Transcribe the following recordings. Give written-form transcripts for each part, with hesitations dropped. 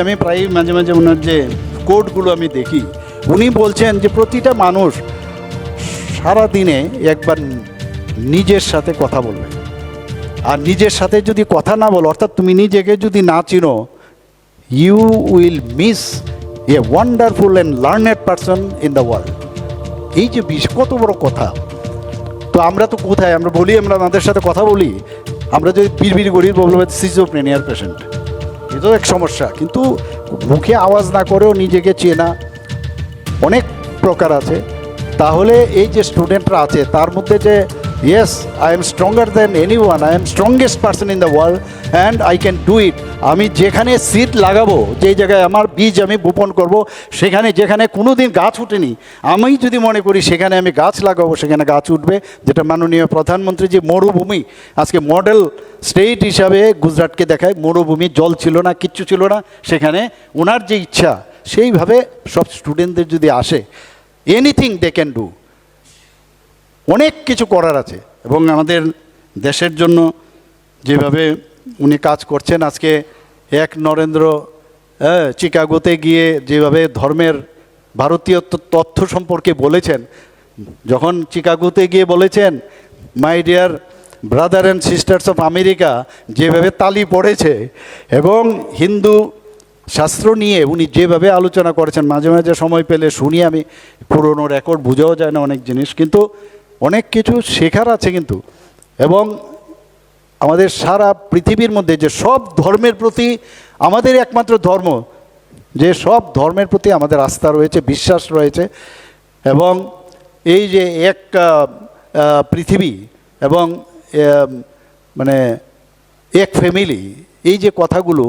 আমি প্রায় মাঝে মাঝে ওনার যে কোডগুলো আমি দেখি, উনি বলছেন যে প্রতিটা মানুষ সারা দিনে একবার নিজের সাথে কথা বলবে। আর নিজের সাথে যদি কথা না বলো, অর্থাৎ তুমি নিজেকে যদি না চিনো, you will miss a wonderful and learned person in the world. এই যে কত বড় কথা। তো আমরা তো কোথায়, আমরা বলি আমরা আমাদের সাথে কথা বলি, আমরা যদি বিড়বিড় করি বলবো সিজোফ্রেনিয়ার পেশেন্ট, এটাও এক সমস্যা। কিন্তু মুখে আওয়াজ না করেও নিজেকে চেনা অনেক প্রকার আছে। তাহলে এই যে স্টুডেন্টরা আছে তার মধ্যে যে yes I am stronger than any one, I am strongest person in the world and I can do it. আমি যেখানে সিড লাগাবো, যেই জায়গায় আমার বীজ আমি বপন করব, সেখানে যেখানে কোনো দিন গাছ উঠেনি, আমি যদি মনে করি সেখানে আমি গাছ লাগাবো, সেখানে গাছ উঠবে। যেটা মাননীয় প্রধানমন্ত্রী যে মরুভূমি আজকে মডেল স্টেট হিসাবে গুজরাটকে দেখায়, মরুভূমি, জল ছিল না, কিচ্ছু ছিল না, সেখানে ওনার যে ইচ্ছা সেইভাবে সব স্টুডেন্টদের যদি আসে, এনিথিং দে ক্যান ডু। অনেক কিছু করার আছে। এবং আমাদের দেশের জন্য যেভাবে উনি কাজ করছেন, আজকে এক নরেন্দ্র চিকাগোতে গিয়ে যেভাবে ধর্মের ভারতীয় তথ্য সম্পর্কে বলেছেন, যখন চিকাগোতে গিয়ে বলেছেন my dear brother and sisters of America, যেভাবে তালি পড়েছে, এবং হিন্দু শাস্ত্র নিয়ে উনি যেভাবে আলোচনা করেছেন, মাঝে মাঝে সময় পেলে শুনি আমি, পুরনো রেকর্ড বোঝাও যায় না অনেক জিনিস, কিন্তু অনেক কিছু শেখার আছে কিন্তু। এবং আমাদের সারা পৃথিবীর মধ্যে যে সব ধর্মের প্রতি আমাদের একমাত্র ধর্ম, যে সব ধর্মের প্রতি আমাদের আস্থা রয়েছে, বিশ্বাস রয়েছে, এবং এই যে এক পৃথিবী এবং মানে এক ফ্যামিলি, এই যে কথাগুলো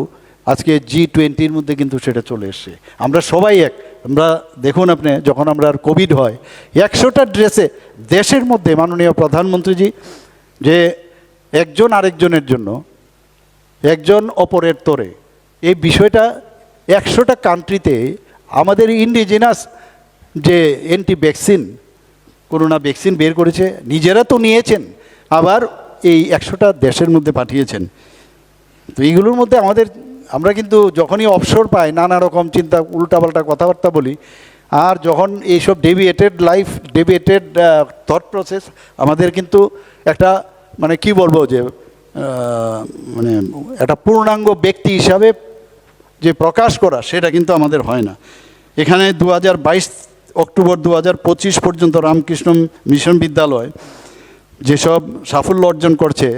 আজকে G20-র মধ্যে কিন্তু সেটা চলে এসছে। আমরা সবাই এক। আমরা দেখুন আপনি, যখন আমরা আর কোভিড হয়, 100টা দেশের মধ্যে মাননীয় প্রধানমন্ত্রীজি যে একজন আরেকজনের জন্য, একজন অপরের তরে, এই বিষয়টা 100টা কান্ট্রিতে আমাদের ইন্ডিজিনাস যে করোনা ভ্যাকসিন বের করেছে, নিজেরা তো নিয়েছেন, আবার এই 100টা দেশের মধ্যে পাঠিয়েছেন। তো এইগুলোর মধ্যে আমরা কিন্তু যখনই অবসর পাই নানা রকম চিন্তা, উল্টাপাল্টা কথাবার্তা বলি। আর যখন এইসব ডেভিয়েটেড থট প্রসেস আমাদের কিন্তু একটা মানে কি বলবো যে মানে একটা পূর্ণাঙ্গ ব্যক্তি হিসাবে যে প্রকাশ করা, সেটা কিন্তু আমাদের হয় না। এখানে 2022 অক্টোবর 2025 পর্যন্ত রামকৃষ্ণ মিশন বিদ্যালয় যেসব সাফল্য অর্জন করছে,